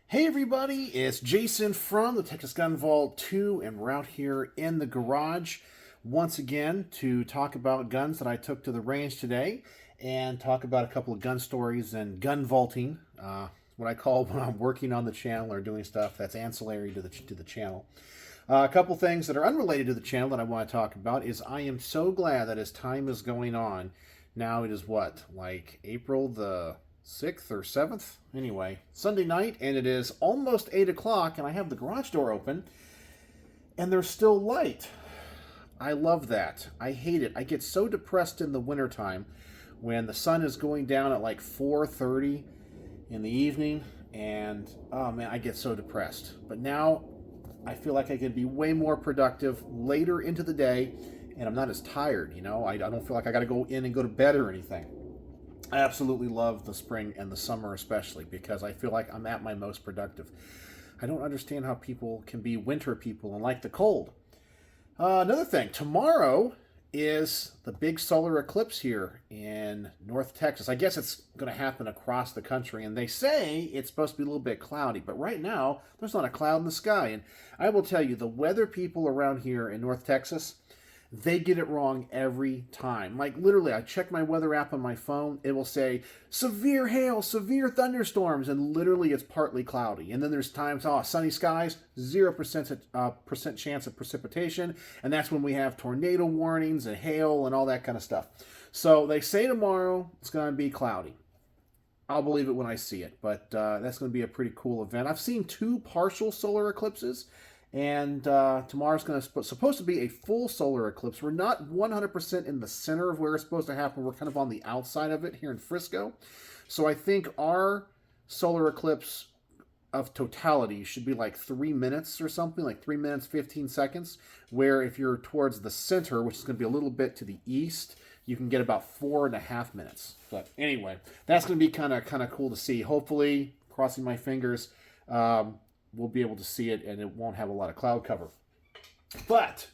Hey everybody, it's Jason from the Texas Gun Vault 2, and we're out here in the garage once again to talk about guns that I took to the range today and talk about a couple of gun stories and gun vaulting, what I call when I'm working on the channel or doing stuff that's ancillary to the channel. A couple things that are unrelated to the channel that I want to talk about is I am so glad that as time is going on, now it is what, like April the 6th or 7th? Anyway, Sunday night, and it is almost 8 o'clock, and I have the garage door open, and there's still light. I love that. I hate it. I get so depressed in the wintertime when the sun is going down at like 4:30 in the evening, and oh man, I get so depressed. But now I feel like I can be way more productive later into the day, and I'm not as tired, you know? I don't feel like I got to go in and go to bed or anything. I absolutely love the spring and the summer especially because I feel like I'm at my most productive. I don't understand how people can be winter people and like the cold. Another thing, tomorrow is the big solar eclipse here in North Texas. I guess it's going to happen across the country, and they say it's supposed to be a little bit cloudy, but right now there's not a cloud in the sky. And I will tell you, the weather people around here in North Texas, they get it wrong every time. Like literally, I check my weather app on my phone. It will say severe hail, severe thunderstorms, and literally it's partly cloudy. And then there's times, sunny skies, 0% chance of precipitation, and that's when we have tornado warnings and hail and all that kind of stuff. So they say tomorrow it's going to be cloudy. I'll believe it when I see it, but that's going to be a pretty cool event. I've seen two partial solar eclipses. And tomorrow's supposed to be a full solar eclipse. We're not 100% in the center of where it's supposed to happen. We're kind of on the outside of it here in Frisco. So I think our solar eclipse of totality should be like 3 minutes or something, like 3 minutes, 15 seconds. Where if you're towards the center, which is going to be a little bit to the east, you can get about 4.5 minutes. But anyway, that's going to be kind of cool to see. Hopefully, crossing my fingers, we'll be able to see it and it won't have a lot of cloud cover. But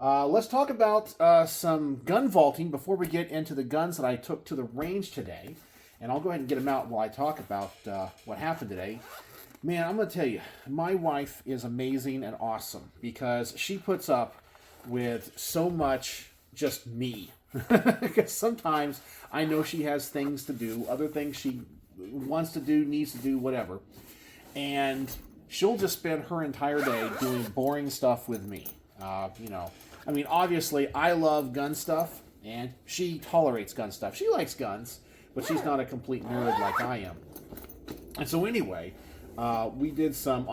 let's talk about some gun vaulting before we get into the guns that I took to the range today. And I'll go ahead and get them out while I talk about what happened today. Man, I'm going to tell you, my wife is amazing and awesome because she puts up with so much just me. Because sometimes I know she has things to do, other things she wants to do, needs to do, whatever. And she'll just spend her entire day doing boring stuff with me. Obviously, I love gun stuff, and she tolerates gun stuff. She likes guns, but she's not a complete nerd like I am. And so anyway, we did some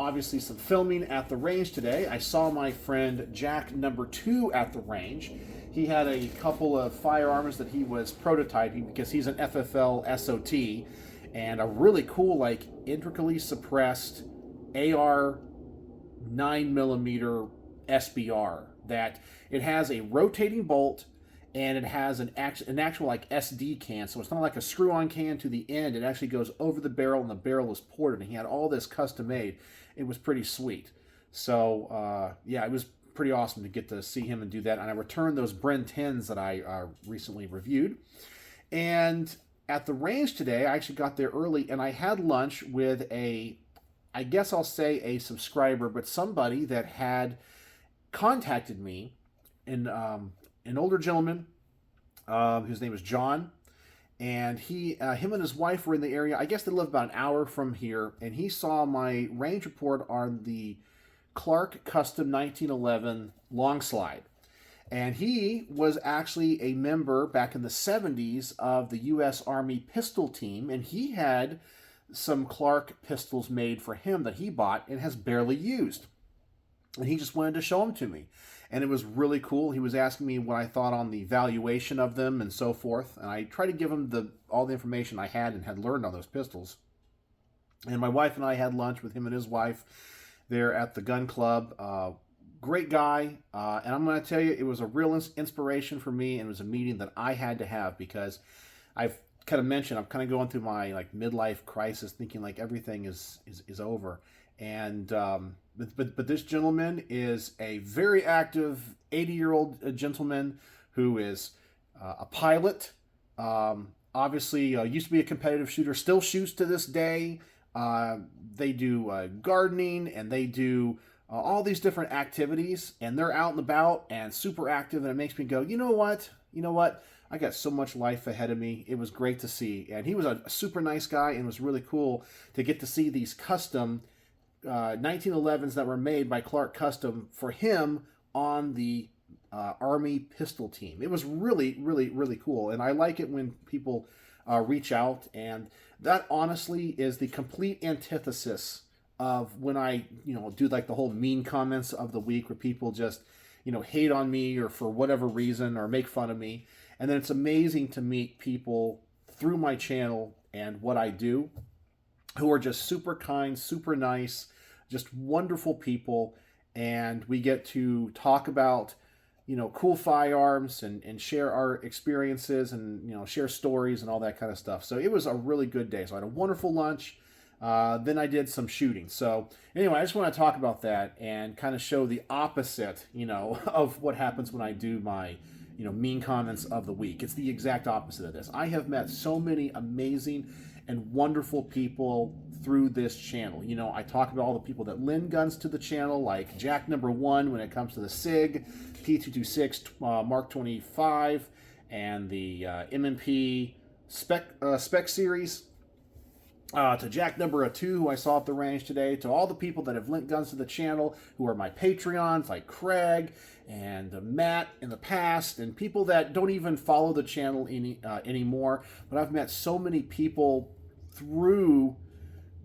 filming at the range today. I saw my friend Jack number 2 at the range. He had a couple of firearms that he was prototyping because he's an FFL SOT, and a really cool, intricately suppressed AR 9mm SBR that it has a rotating bolt and it has an actual SD can, so it's not like a screw-on can to the end. It actually goes over the barrel and the barrel is ported, and he had all this custom made. It was pretty sweet. So it was pretty awesome to get to see him and do that. And I returned those Bren 10s that I recently reviewed. And at the range today, I actually got there early, and I had lunch with a subscriber, but somebody that had contacted me, an older gentleman whose name is John, and him and his wife were in the area. I guess they live about an hour from here, and he saw my range report on the Clark Custom 1911 long slide. And he was actually a member back in the 70s of the U.S. Army pistol team, and he had some Clark pistols made for him that he bought and has barely used. And he just wanted to show them to me. And it was really cool. He was asking me what I thought on the valuation of them and so forth. And I tried to give him all the information I had and had learned on those pistols. And my wife and I had lunch with him and his wife there at the gun club. Great guy, and I'm going to tell you, it was a real inspiration for me, and it was a meeting that I had to have because I've kind of mentioned I'm kind of going through my midlife crisis, thinking everything is over, and but this gentleman is a very active 80-year-old gentleman who is a pilot. Obviously, used to be a competitive shooter, still shoots to this day. They do gardening, and they do all these different activities, and they're out and about and super active, and it makes me go, you know what? You know what? I got so much life ahead of me. It was great to see. And he was a super nice guy, and it was really cool to get to see these custom 1911s that were made by Clark Custom for him on the Army pistol team. It was really, really, really cool. And I like it when people reach out. And that honestly is the complete antithesis of when I, do like the whole mean comments of the week where people just, hate on me or for whatever reason or make fun of me. And then it's amazing to meet people through my channel and what I do who are just super kind, super nice, just wonderful people. And we get to talk about, cool firearms and share our experiences and, share stories and all that kind of stuff. So it was a really good day. So I had a wonderful lunch. Then I did some shooting. So anyway, I just want to talk about that and kind of show the opposite, of what happens when I do my, mean comments of the week. It's the exact opposite of this. I have met so many amazing and wonderful people through this channel. I talk about all the people that lend guns to the channel, like Jack number 1 when it comes to the SIG, P226 Mark 25, and the M&P Spec series. To Jack number 2, who I saw at the range today, to all the people that have lent guns to the channel, who are my Patreons, like Craig and Matt in the past, and people that don't even follow the channel anymore. But I've met so many people through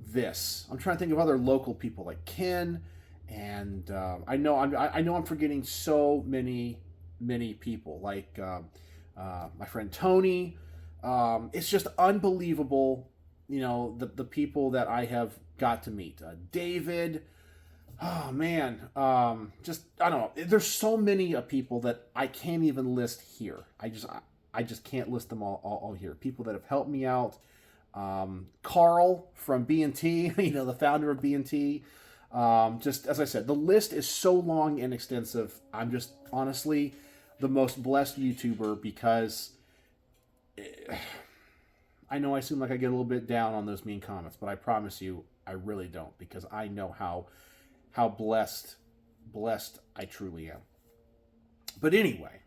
this. I'm trying to think of other local people like Ken, and I know I'm forgetting so many people like my friend Tony. It's just unbelievable. The people that I have got to meet. David, oh man, I don't know. There's so many people that I can't even list here. I just can't list them all here. People that have helped me out. Carl from B&T, the founder of B&T. Just as I said, the list is so long and extensive. I'm just honestly the most blessed YouTuber because I know I seem like I get a little bit down on those mean comments, but I promise you, I really don't, because I know how blessed I truly am. But anyway,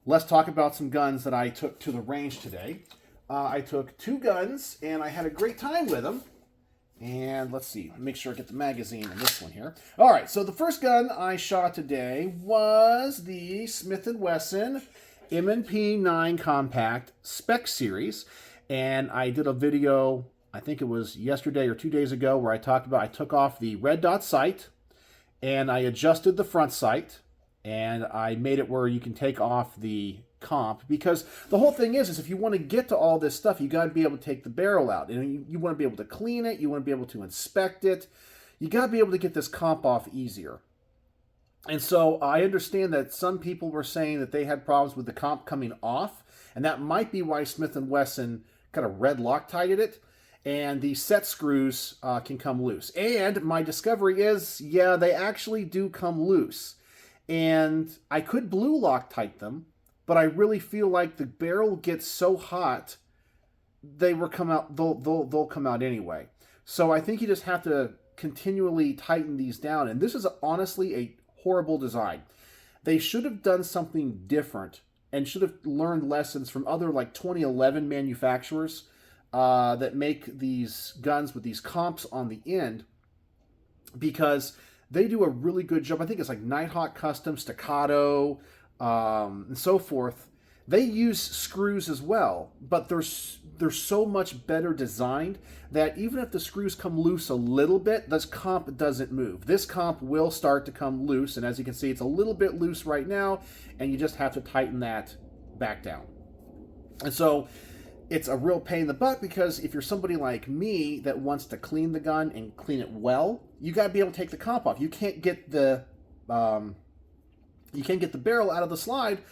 let's talk about some guns that I took to the range today. I took 2 guns, and I had a great time with them. And let's see, make sure I get the magazine in this one here. All right, so the first gun I shot today was the Smith & Wesson M&P9 Compact Spec Series. And I did a video, I think it was yesterday or 2 days ago, where I talked about I took off the red dot sight and I adjusted the front sight and I made it where you can take off the comp, because the whole thing is if you want to get to all this stuff, you got to be able to take the barrel out, and you want to be able to clean it, you want to be able to inspect it, you got to be able to get this comp off easier. And so I understand that some people were saying that they had problems with the comp coming off, and that might be why Smith & Wesson kind of red Loctited it, and the set screws can come loose. And my discovery is, yeah, they actually do come loose. And I could blue Loctite them, but I really feel like the barrel gets so hot, they'll come out anyway. So I think you just have to continually tighten these down. And this is honestly a horrible design. They should have done something different and should have learned lessons from other like 2011 manufacturers that make these guns with these comps on the end, because they do a really good job. I think it's like Nighthawk Custom, Staccato, and so forth. They use screws as well, but they're so much better designed that even if the screws come loose a little bit, this comp doesn't move. This comp will start to come loose, and as you can see, it's a little bit loose right now, and you just have to tighten that back down. And so it's a real pain in the butt, because if you're somebody like me that wants to clean the gun and clean it well, you got to be able to take the comp off. You can't get the barrel out of the slide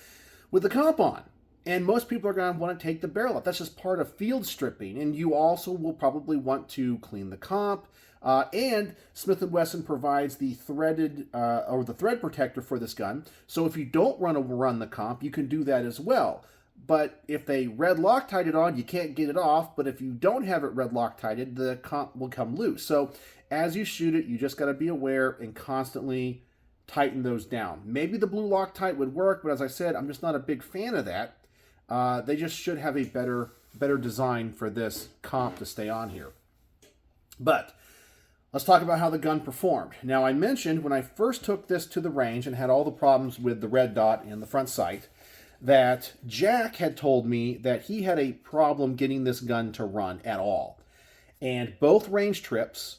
with the comp on. And most people are going to want to take the barrel off. That's just part of field stripping. And you also will probably want to clean the comp. And Smith & Wesson provides the threaded or the thread protector for this gun. So if you don't want to run the comp, you can do that as well. but if they red Loctite it on, you can't get it off. But if you don't have it red Loctited, the comp will come loose. So as you shoot it, you just got to be aware and constantly tighten those down. Maybe the blue Loctite would work, but as I said, I'm just not a big fan of that. They just should have a better design for this comp to stay on here. But let's talk about how the gun performed. Now, I mentioned when I first took this to the range and had all the problems with the red dot in the front sight, that Jack had told me that he had a problem getting this gun to run at all. And both range trips,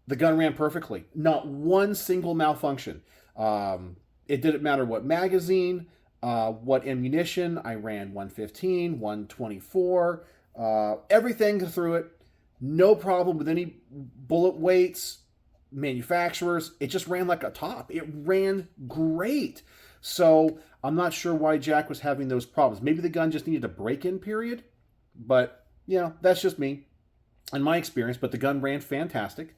the gun ran perfectly. Not one single malfunction. It didn't matter what magazine, what ammunition. I ran 115, 124, everything through it. No problem with any bullet weights, manufacturers. It just ran like a top. It ran great. So I'm not sure why Jack was having those problems. Maybe the gun just needed a break-in period. But, you know, that's just me and my experience. But the gun ran fantastic.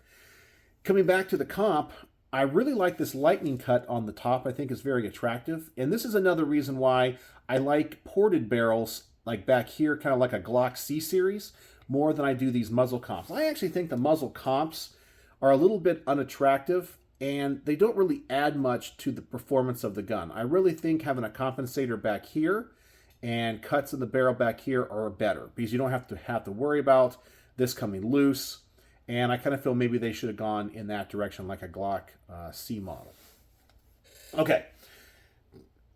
Coming back to the comp, I really like this lightning cut on the top. I think is very attractive. And this is another reason why I like ported barrels like back here, kind of like a Glock C series, more than I do these muzzle comps. I actually think the muzzle comps are a little bit unattractive, and they don't really add much to the performance of the gun. I really think having a compensator back here and cuts in the barrel back here are better, because you don't have to worry about this coming loose. And I kind of feel maybe they should have gone in that direction, like a Glock C model. Okay,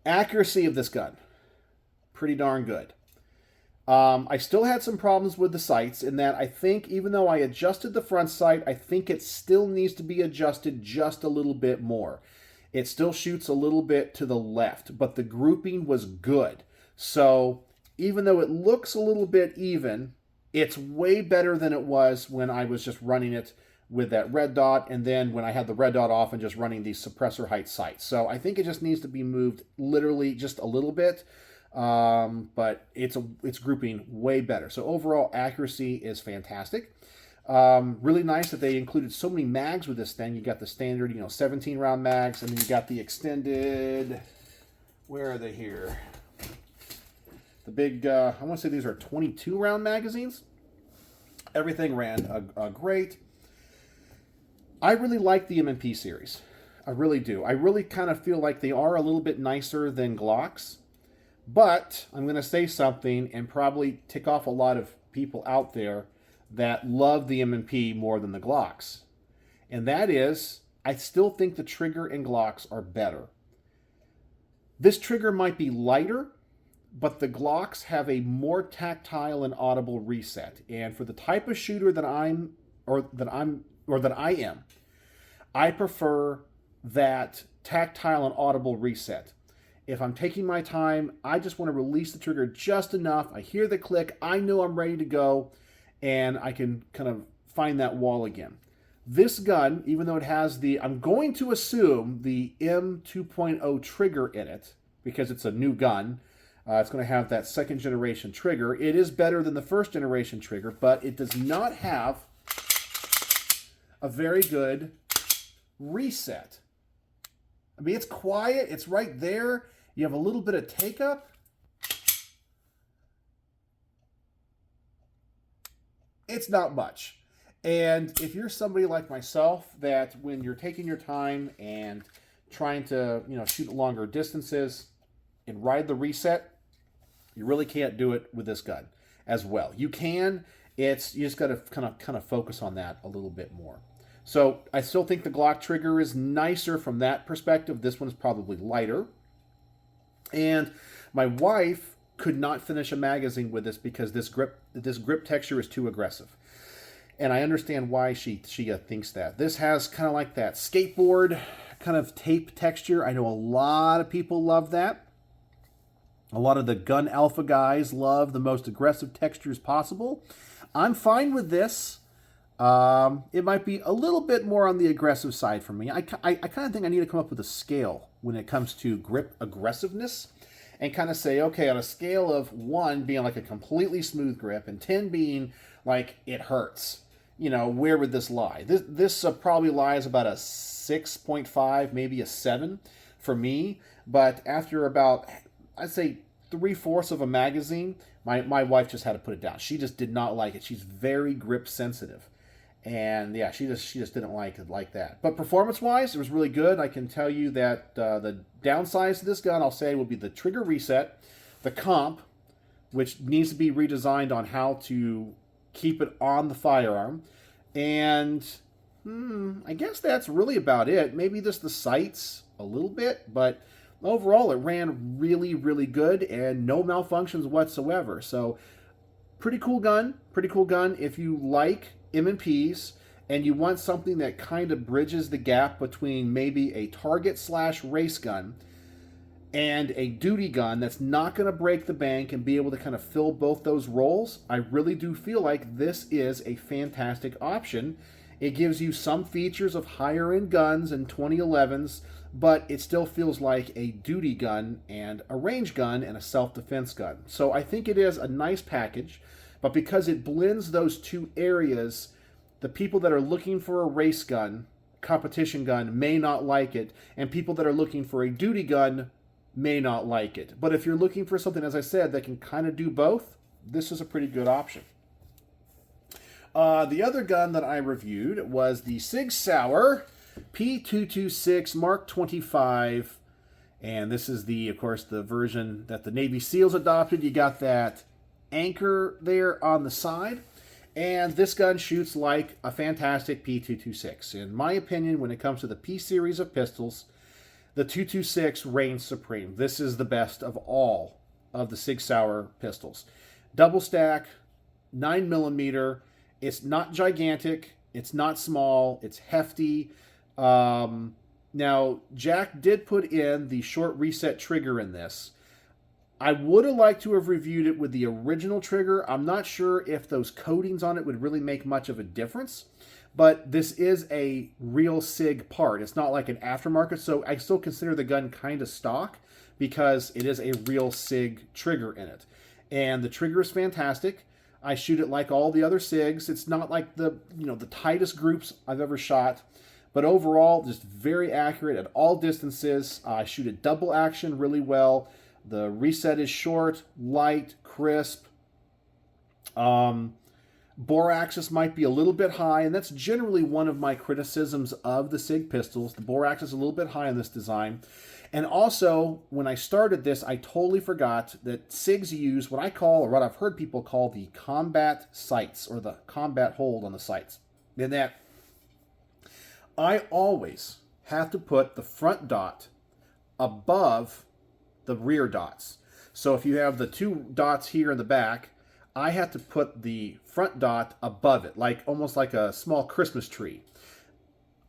accuracy of this gun, pretty darn good. I still had some problems with the sights in that I think even though I adjusted the front sight, I think it still needs to be adjusted just a little bit more. It still shoots a little bit to the left, but the grouping was good. So even though it looks a little bit even, it's way better than it was when I was just running it with that red dot, and then when I had the red dot off and just running these suppressor height sights. So I think it just needs to be moved literally just a little bit. But it's grouping way better. So overall accuracy is fantastic. Really nice that they included so many mags with this thing. You got the standard, 17 round mags, and then you got the extended, where are they here? The big, I want to say these are 22 round magazines. Everything ran great. I really like the M&P series. I really do. I really kind of feel like they are a little bit nicer than Glocks. But I'm going to say something and probably tick off a lot of people out there that love the M&P more than the Glocks. And that is, I still think the trigger in Glocks are better. This trigger might be lighter, but the Glocks have a more tactile and audible reset. And for the type of shooter that I am, I prefer that tactile and audible reset. If I'm taking my time, I just want to release the trigger just enough. I hear the click, I know I'm ready to go, and I can kind of find that wall again. This gun, even though it has I'm going to assume the M2.0 trigger in it, because it's a new gun, it's going to have that second generation trigger. It is better than the first generation trigger, but it does not have a very good reset. I mean, it's quiet, it's right there. You have a little bit of take up. It's not much. And if you're somebody like myself that when you're taking your time and trying to, shoot longer distances and ride the reset, you really can't do it with this gun as well. You can, you just got to kind of focus on that a little bit more. So I still think the Glock trigger is nicer from that perspective. This one's probably lighter. And my wife could not finish a magazine with this because this grip texture is too aggressive. And I understand why she thinks that. This has kind of like that skateboard kind of tape texture. I know a lot of people love that. A lot of the gun alpha guys love the most aggressive textures possible. I'm fine with this. It might be a little bit more on the aggressive side for me. I kind of think I need to come up with a scale when it comes to grip aggressiveness and kind of say, okay, on a scale of 1 being like a completely smooth grip and 10 being like it hurts, where would this lie? This probably lies about a 6.5, maybe a 7 for me. But after about, I'd say 3/4 of a magazine, my wife just had to put it down. She just did not like it. She's very grip sensitive. And yeah, she just didn't like it like that. But performance-wise, it was really good. I can tell you that the downsides to this gun, I'll say, will be the trigger reset, the comp, which needs to be redesigned on how to keep it on the firearm, and I guess that's really about it. Maybe just the sights a little bit, but overall it ran really, really good and no malfunctions whatsoever. So pretty cool gun. Pretty cool gun if you like M&Ps and you want something that kind of bridges the gap between maybe a target/race gun and a duty gun that's not going to break the bank and be able to kind of fill both those roles. I really do feel like this is a fantastic option. It gives you some features of higher end guns and 2011s, but it still feels like a duty gun and a range gun and a self-defense gun. So I think it is a nice package, but because it blends those two areas, the people that are looking for a race gun, competition gun, may not like it, and people that are looking for a duty gun may not like it. But if you're looking for something, as I said, that can kind of do both, this is a pretty good option. The other gun that I reviewed was the Sig Sauer P226 Mk25, and this is of course, the version that the Navy SEALs adopted. You got that anchor there on the side, and this gun shoots like a fantastic P226. In my opinion, when it comes to the P series of pistols, the 226 reigns supreme. This is the best of all of the Sig Sauer pistols. Double stack, 9mm. It's not gigantic. It's not small. It's hefty. Now, Jack did put in the short reset trigger in this. I would have liked to have reviewed it with the original trigger. I'm not sure if those coatings on it would really make much of a difference. But this is a real SIG part. It's not like an aftermarket, so I still consider the gun kind of stock because it is a real SIG trigger in it. And the trigger is fantastic. I shoot it like all the other SIGs. It's not like the tightest groups I've ever shot, but overall, just very accurate at all distances. I shoot it double action really well. The reset is short, light, crisp. Bore axis might be a little bit high, and that's generally one of my criticisms of the SIG pistols. The bore axis is a little bit high in this design. And also, when I started this, I totally forgot that SIGs use what I call, or what I've heard people call, the combat sights, or the combat hold on the sights. In that, I always have to put the front dot above the rear dots. So if you have the two dots here in the back, I have to put the front dot above it, like almost like a small Christmas tree.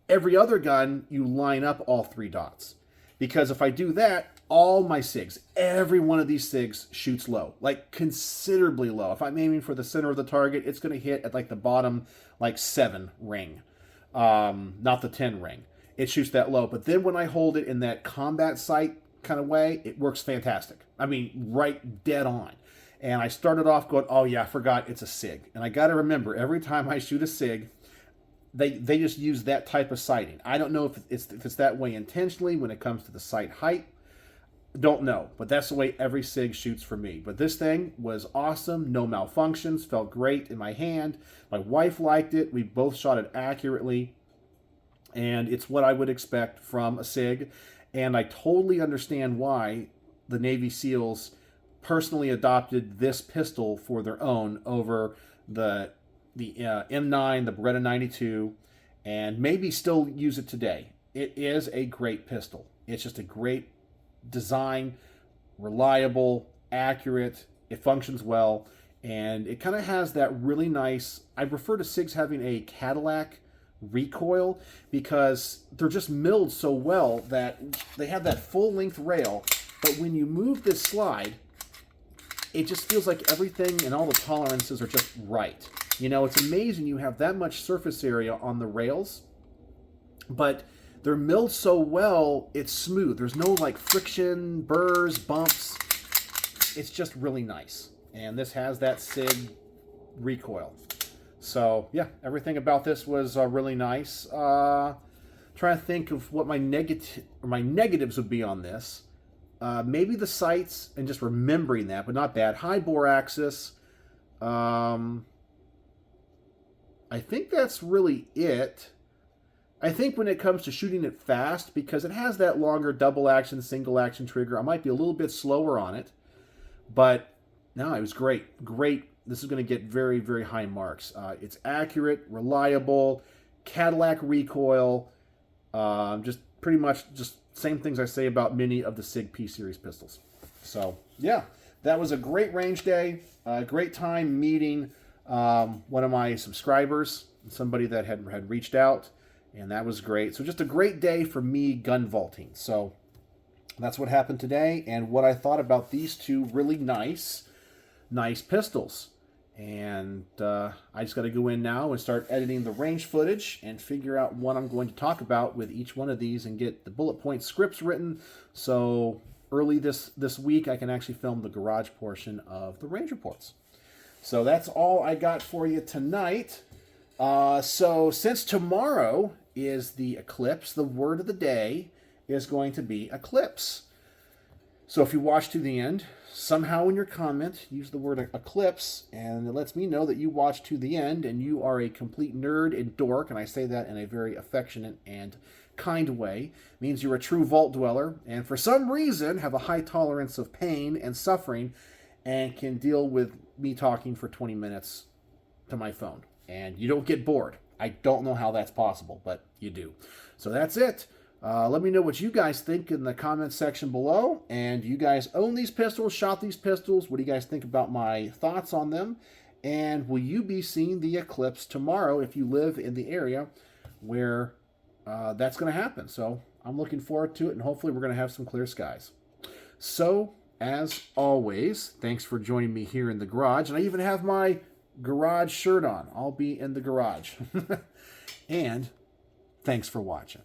Every other gun, you line up all three dots. Because if I do that, all my SIGs, every one of these SIGs shoots low, like considerably low. If I'm aiming for the center of the target, it's going to hit at like the bottom, like 7 ring, not the 10 ring. It shoots that low. But then when I hold it in that combat sight kind of way, it works fantastic. I mean, right dead on. And I started off going, oh yeah, I forgot it's a SIG. And I got to remember, every time I shoot a SIG, they just use that type of sighting. I don't know if it's that way intentionally when it comes to the sight height. Don't know, but that's the way every SIG shoots for me. But this thing was awesome, no malfunctions, felt great in my hand. My wife liked it. We both shot it accurately. And it's what I would expect from a SIG. And I totally understand why the Navy SEALs personally adopted this pistol for their own over the M9, the Beretta 92, and maybe still use it today. It is a great pistol. It's just a great design, reliable, accurate, it functions well, and it kind of has that really nice, I refer to SIGs having a Cadillac recoil because they're just milled so well that they have that full-length rail, but when you move this slide, it just feels like everything and all the tolerances are just right. You know, it's amazing you have that much surface area on the rails, but they're milled so well, it's smooth. There's no like friction, burrs, bumps. It's just really nice. And this has that SIG recoil. So yeah, everything about this was really nice. Trying to think of what my negatives would be on this. Maybe the sights and just remembering that, but not bad. High bore axis. I think that's really it. I think when it comes to shooting it fast, because it has that longer double action, single action trigger, I might be a little bit slower on it. But no, it was great. Great. This is going to get very, very high marks. It's accurate, reliable, Cadillac recoil. Just pretty much just same things I say about many of the SIG P series pistols. So yeah, that was a great range day. Great time meeting one of my subscribers, somebody that had reached out, and that was great. So just a great day for me gun vaulting. So that's what happened today, and what I thought about these two really nice pistols. And I just got to go in now and start editing the range footage and figure out what I'm going to talk about with each one of these and get the bullet point scripts written. So early this week, I can actually film the garage portion of the range reports. So that's all I got for you tonight. So since tomorrow is the eclipse, the word of the day is going to be eclipse. So if you watch to the end, somehow in your comment, use the word eclipse, and it lets me know that you watched to the end and you are a complete nerd and dork, and I say that in a very affectionate and kind way. It means you're a true vault dweller, and for some reason have a high tolerance of pain and suffering, and can deal with me talking for 20 minutes to my phone. And you don't get bored. I don't know how that's possible, but you do. So that's it. Let me know what you guys think in the comments section below. And you guys own these pistols, shot these pistols. What do you guys think about my thoughts on them? And will you be seeing the eclipse tomorrow if you live in the area where that's going to happen? So I'm looking forward to it, and hopefully we're going to have some clear skies. So, as always, thanks for joining me here in the garage. And I even have my garage shirt on. I'll be in the garage. And thanks for watching.